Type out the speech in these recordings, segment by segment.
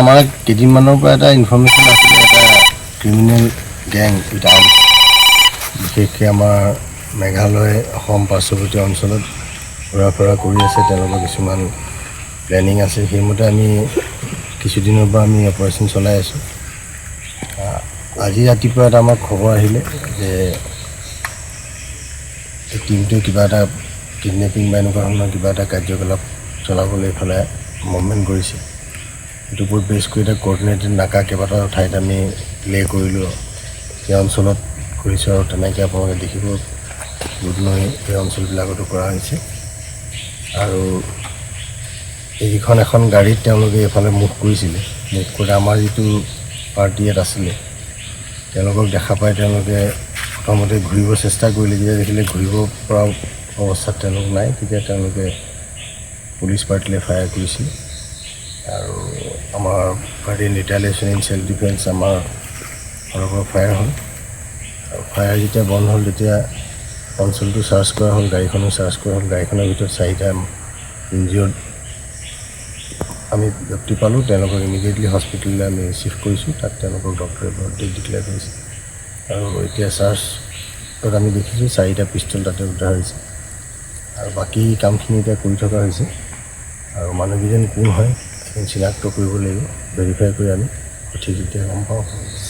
আমাৰ কেইদিনমানৰ পৰা এটা ইনফৰমেশ্যন আছিলে, এটা ক্ৰিমিনেল গেং উইথ আৰ্মছ বিশেষকৈ আমাৰ মেঘালয় অসম পাৰ্শ্বৱৰ্তী অঞ্চলত ঘূৰা ফুৰা কৰি আছে। তেওঁলোকৰ কিছুমান প্লেনিং আছে। সেইমতে আমি কিছুদিনৰ পৰা আমি অপাৰেশ্যন চলাই আছোঁ। আজি ৰাতিপুৱা এটা আমাৰ খবৰ আহিলে যে এই টিমটোৱে কিবা এটা কিডনেপিং বা এনেকুৱা ধৰণৰ কিবা এটা কাৰ্যকলাপ চলাবলৈ এইফালে মুভমেণ্ট কৰিছে। এইটোৰ ওপৰত বেছ কৰি এটা কৰ্ডিনেটেড নাকা কেইবাটাও ঠাইত আমি প্লে কৰিলোঁ। সেই অঞ্চলত কৰিছোঁ আৰু তেনেকৈ আপোনালোকে দেখিব দুধনৈ এই অঞ্চলবিলাকতো কৰা হৈছে। আৰু এইকেইখন এখন গাড়ীত তেওঁলোকে এইফালে মুভ কৰিছিলে। মুভ কৰি আমাৰ যিটো পাৰ্টি ইয়াত আছিলে তেওঁলোকক দেখা পাই তেওঁলোকে প্ৰথমতে ঘূৰিব চেষ্টা কৰিলে। যেতিয়া দেখিলে ঘূৰিব পৰা অৱস্থাত তেওঁলোক নাই, তেতিয়া তেওঁলোকে পুলিচ পাৰ্টিলৈ ফায়াৰ কৰিছিল। আৰু আমাৰ পাৰ্টিৰ ৰিটালিয়েশ্যন ইন চেল্ফ ডিফেন্স আমাৰ ফালৰ পৰা ফায়াৰ হ'ল। আৰু ফায়াৰ যেতিয়া বন্ধ হ'ল তেতিয়া অঞ্চলটো চাৰ্চ কৰা হ'ল, গাড়ীখনো চাৰ্চ কৰা হ'ল। গাড়ীখনৰ ভিতৰত 4টা ইনজিয়ৰ্ড আমি ব্যক্তি পালোঁ। তেওঁলোকক ইমিডিয়েটলি হস্পিটেললৈ আমি ৰিচিভ কৰিছোঁ। তাত তেওঁলোকক ডক্টৰে বাৰ্থডে ডিক্লেয়াৰ কৰিছে। আৰু এতিয়া চাৰ্চত আমি দেখিছোঁ 4টা পিষ্টল তাতে উদ্ধাৰ হৈছে। আৰু বাকী কামখিনি এতিয়া কৰি থকা হৈছে। আৰু মানুহকেইজন কোন হয় চিনাক্ত কৰিব লাগিব, ভেৰিফাই কৰি আমি সঠিক এতিয়া গম পাওঁ।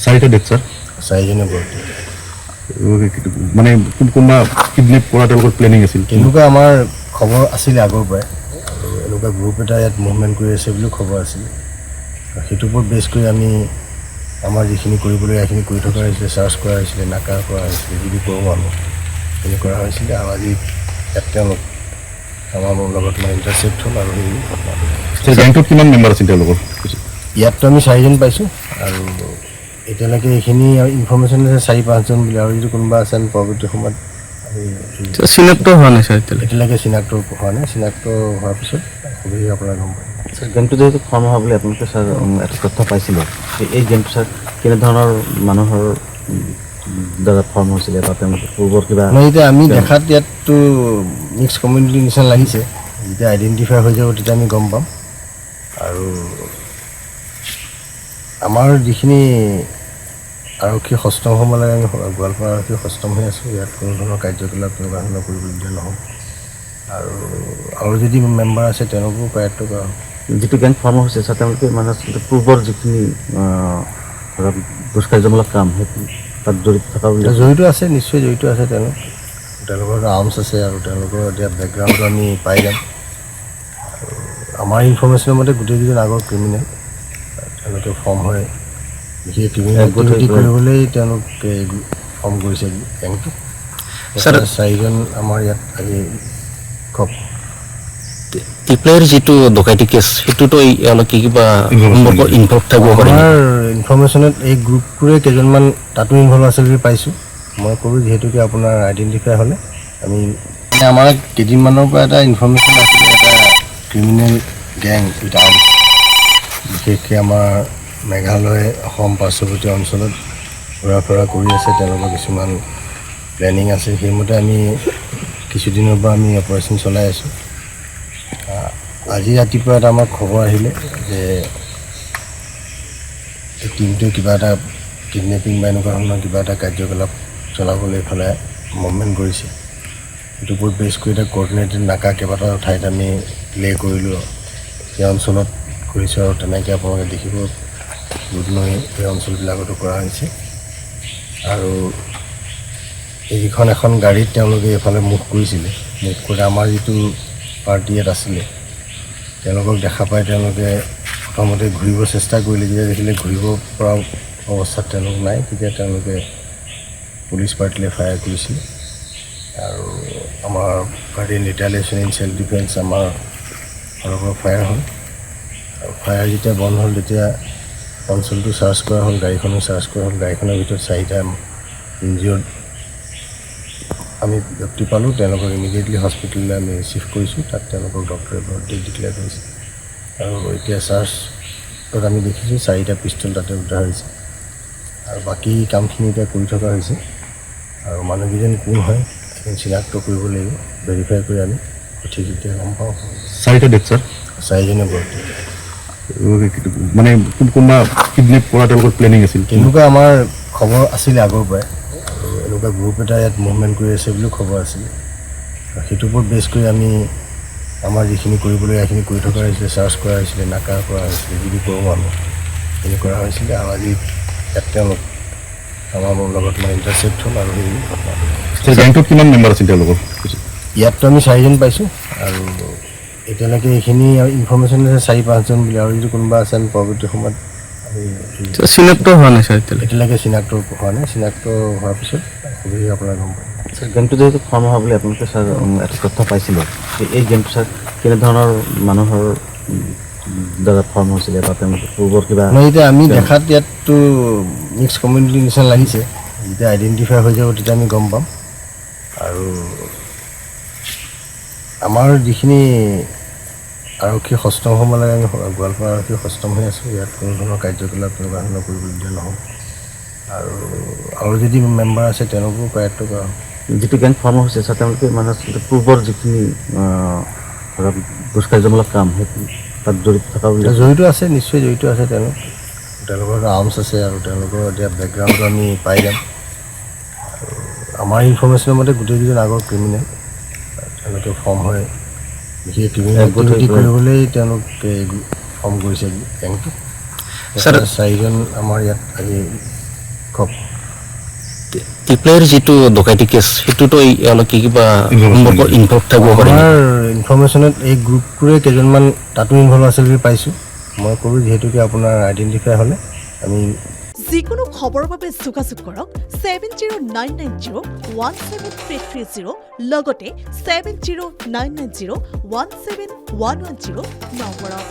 4টা ডেথ ছাৰ, 4জনে বাৰ্থডে। মানে কোনোবা কিডনেপ কৰা তেওঁলোকৰ প্লেনিং আছিল? তেনেকুৱা আমাৰ খবৰ আছিলে আগৰ পৰাই, আৰু এনেকুৱা গ্ৰুপ এটা ইয়াত মুভমেণ্ট কৰি আছে বুলিও খবৰ আছিলে। সেইটোৰ ওপৰত বেছ কৰি আমি আমাৰ যিখিনি কৰিবলৈ সেইখিনি কৰি থকা হৈছিলে। চাৰ্চ কৰা হৈছিলে, নাকা কৰা হৈছিলে, যদি কৰোঁ আমি সেইখিনি কৰা হৈছিলে। আৰু আজি ইয়াত তেওঁলোক আমাৰ লগত মানে ইণ্টাৰচেপ্ট হ'ল। আৰু সেই গেংটোত কিমান মেম্বাৰ আছিল তেওঁলোকৰ? ইয়াততো আমি 4জন পাইছোঁ। আৰু এতিয়ালৈকে এইখিনি ইনফৰ্মেশ্যন আছে 4-5জন বুলি। আৰু যদি কোনোবা আছে আমি পৰৱৰ্তী সময়ত চিনাক্ত হোৱা নাই ছাৰ এতিয়ালৈকে চিনাক্ত হোৱা নাই। চিনাক্ত হোৱাৰ পিছত খুবেই আপোনাৰ গম পায়। ছাৰ গেমটো যিহেতু ফৰ্ম হোৱা বুলি আপোনালোকে ছাৰ এটা তথ্য পাইছিলোঁ, এই গেমটো ছাৰ কেনেধৰণৰ মানুহৰ দ্বাৰা ফৰ্ম হৈছিলে বা তেওঁলোকে পূৰ্বৰ কিবা? এতিয়া আমি দেখাত ইয়াততো মিক্স কমিউনিটি নিচিনা লাগিছে। যেতিয়া আইডেণ্টিফাই হৈ যাব তেতিয়া আমি গম পাম। আৰু আমাৰ যিখিনি আৰক্ষী সষ্টম হ'ব লাগে, আমি গোৱালপাৰা আৰক্ষী সষ্টম হৈ আছোঁ। ইয়াত কোনো ধৰণৰ কাৰ্যকলাপ তেনেকুৱা ধৰণৰ কৰিবলগীয়া নহ'ব। আৰু যদি মেম্বাৰ আছে তেওঁলোকো কায়ত্ব কৰা হ'ব। যিটো গেং ফৰ্ম হৈছে ছাৰ, তেওঁলোকে মানে পূৰ্বৰ যিখিনি ধৰক দুষ্কাৰ্যমূলক কাম সেইটো তাত জড়িত থকা বুলি জড়িত আছে, নিশ্চয় জড়িত আছে। তেওঁলোকৰ আৰ্মছ আছে আৰু তেওঁলোকৰ এতিয়া বেকগ্ৰাউণ্ডটো আমি পাই যাম। আৰু আমাৰ ইনফৰ্মেশ্যনৰ মতে গোটেইকেইজন আগৰ ক্ৰিমিনেল। তেওঁলোকে ফৰ্ম হয় বিশেষ ক্ৰিমিনেল এক্টিভিটি কৰিবলৈ তেওঁলোকে ফৰ্ম কৰিছে গেংটো। 4জন আমাৰ ইয়াত আজি খুব টিপ্লাইৰ যিটো ডকাইতি কেছ সেইটোতো এওঁলোকে কিবা ইনভল্ভ থাকিব পাৰে? আমাৰ ইনফৰ্মেশ্যনত এই গ্ৰুপটোৰে কেইজনমান তাতো ইনভল্ভ আছে বুলি পাইছোঁ। মই ক'লোঁ যিহেতুকে আপোনাৰ আইডেণ্টিফাই হ'লে আমি আমাৰ কেইদিনমানৰ পৰা এটা ইনফৰ্মেশ্যন আছিলে, এটা ক্ৰিমিনেল গেং উইথ আৰ্মছ বিশেষকৈ আমাৰ মেঘালয় অসম পাৰ্শ্বৱৰ্তী অঞ্চলত ঘূৰা ফুৰা কৰি আছে। তেওঁলোকৰ কিছুমান প্লেনিং আছে। সেইমতে আমি কিছুদিনৰ পৰা আমি অপাৰেশ্যন চলাই আছোঁ। আজি ৰাতিপুৱা এটা আমাৰ খবৰ আহিলে যে এই টিমটোৱে কিবা এটা কিডনেপিং বা এনেকুৱা ধৰণৰ কিবা এটা কাৰ্যকলাপ চলাবলৈ এইফালে মুভমেণ্ট কৰিছে। এইটোৰ ওপৰত বেছ কৰি এটা কৰ্ডিনেটেড নাকা কেইবাটাও ঠাইত আমি প্লে কৰিলোঁ। সেই অঞ্চলত কৰিছোঁ। আৰু তেনেকৈ আপোনালোকে দেখিব দুধনৈ এই অঞ্চলবিলাকতো কৰা হৈছে। আৰু এইকেইখন এখন গাড়ীত তেওঁলোকে এইফালে মুভ কৰিছিলে। মুভ কৰি আমাৰ যিটো পাৰ্টি ইয়াত আছিলে তেওঁলোকক দেখা পাই তেওঁলোকে প্ৰথমতে ঘূৰিব চেষ্টা কৰিলে। যেতিয়া দেখিলে ঘূৰিব পৰা অৱস্থাত তেওঁলোক নাই, তেতিয়া তেওঁলোকে পুলিচ পাৰ্টিলৈ ফায়াৰ কৰিছিল। আৰু আমাৰ পাৰ্টিৰ ৰিটালিয়েশ্যন ইন চেল্ফ ডিফেন্স আমাৰ ফালৰ পৰা ফায়াৰ হ'ল। আৰু ফায়াৰ যেতিয়া বন্ধ হ'ল তেতিয়া অঞ্চলটো চাৰ্চ কৰা হ'ল, গাড়ীখনো চাৰ্চ কৰা হ'ল। গাড়ীখনৰ ভিতৰত 4টা ইনজিয়ৰ্ড আমি ব্যক্তি পালোঁ। তেওঁলোকক ইমিডিয়েটলি হস্পিটেললৈ আমি ৰিচিভ কৰিছোঁ। তাত তেওঁলোকক ডক্টৰে বাৰ্থডে ডিক্লেয়াৰ কৰিছে। আৰু এতিয়া চাৰ্চত আমি দেখিছোঁ 4টা পিষ্টল তাতে উদ্ধাৰ হৈছে। আৰু বাকী কামখিনি এতিয়া কৰি থকা হৈছে। আৰু মানুহকেইজন কোন হয় সেইখিনি চিনাক্ত কৰিব লাগিব, ভেৰিফাই কৰি আমি সঠিক এতিয়া গম পাওঁ। 4টা ডেথ ছাৰ, 4জনে বাৰ্থডে। মানে কোনোবা কিডনেপ কৰা তেওঁলোকৰ প্লেনিং আছিল? তেনেকুৱা আমাৰ খবৰ আছিলে আগৰ পৰাই, আৰু এনেকুৱা গ্ৰুপ এটা ইয়াত মুভমেণ্ট কৰি আছে বুলিও খবৰ আছিলে। সেইটোৰ ওপৰত বেছ কৰি আমি আমাৰ যিখিনি কৰিবলৈ সেইখিনি কৰি থকা হৈছিলে, চাৰ্চ কৰা হৈছিলে, নাকা কৰা হৈছিলে, যিটো কৰোঁ আমি সেইখিনি কৰা হৈছিলে। আৰু আজি ইয়াত তেওঁলোক আমাৰ লগত মানে ইণ্টাৰচেপ্ট হ'ল আৰু সেই গেংটোত কিমান মেম্বাৰ আছিল তেওঁলোকৰ? ইয়াততো আমি 4জন পাইছোঁ, আৰু এতিয়ালৈকে এইখিনি ইনফৰ্মেশ্যন আছে 4-5জন বুলি, আৰু যদি কোনোবা আছে আমি পৰৱৰ্তী সময়ত আমি চিনাক্ত হোৱা নাই ছাৰ এতিয়ালৈকে? এতিয়ালৈকে চিনাক্ত হোৱা নাই। চিনাক্ত হোৱাৰ পিছত সুবিধা আপোনাৰ গম পাম। ছাৰ গেমটো যিহেতু ফৰ্ম হোৱা বুলি আপোনালোকে ছাৰ এটা তথ্য পাইছিলোঁ, এই গেমটো ছাৰ কেনেধৰণৰ মানুহৰ দ্বাৰা ফৰ্ম হৈছিলে বা তেওঁলোকে পূৰ্বৰ কিবা? মানে এতিয়া আমি দেখাত ইয়াততো মিক্স কমিউনিটি নিচিনা লাগিছে। যেতিয়া আইডেণ্টিফাই হৈ যাব তেতিয়া আমি গম পাম। আৰু আমাৰ যিখিনি আৰক্ষী সষ্টম হ'ব লাগে, আমি গোৱালপাৰা আৰক্ষী সষ্টম হৈ আছোঁ। ইয়াত কোনো ধৰণৰ কাৰ্যকলাপ তেনেকুৱা ধৰণৰ কৰিবলৈ দিয়া নহ'ব। আৰু যদি মেম্বাৰ আছে তেওঁলোকো কায়ত্ব কৰা হ'ব। যিটো গেং ফৰ্ম হৈছে ছাৰ, তেওঁলোকে মানে পূৰ্বৰ যিখিনি ধৰক দুষ্কাৰ্যমূলক কাম সেইটো তাত জড়িত থকা বুলি? জড়িত আছে, নিশ্চয় জড়িত আছে। তেওঁলোকৰ আৰ্মছ আছে, আৰু তেওঁলোকৰ এতিয়া বেকগ্ৰাউণ্ডটো আমি পাই যাম। আৰু আমাৰ ইনফৰ্মেশ্যনৰ মতে গোটেইকেইজন আগৰ ক্ৰিমিনেল, তেওঁলোকে ফৰ্ম হয় বিশেষ ক্ৰিমিনেল এক্টিভিটি কৰিবলৈ তেওঁলোকে ফৰ্ম কৰিছে গেংটো। 4জন আমাৰ ইয়াত আজি টিপ্লেৰ যিটো ডকাইটি কেছ সেইটোতো এওঁলোকে কিবা সম্পৰ্ক ইনভল্ভ থাকিব পাৰে? আমাৰ ইনফৰ্মেশ্যনত এই গ্ৰুপটোৰে কেইজনমান তাতো ইনভল্ভ আছে বুলি পাইছোঁ। মই ক'লোঁ যিহেতুকে আপোনাৰ আইডেণ্টিফাই হ'লে আমি যিকোনো খবৰৰ বাবে যোগাযোগ কৰক 7099017330 লগতে 7099017110 নম্বৰত।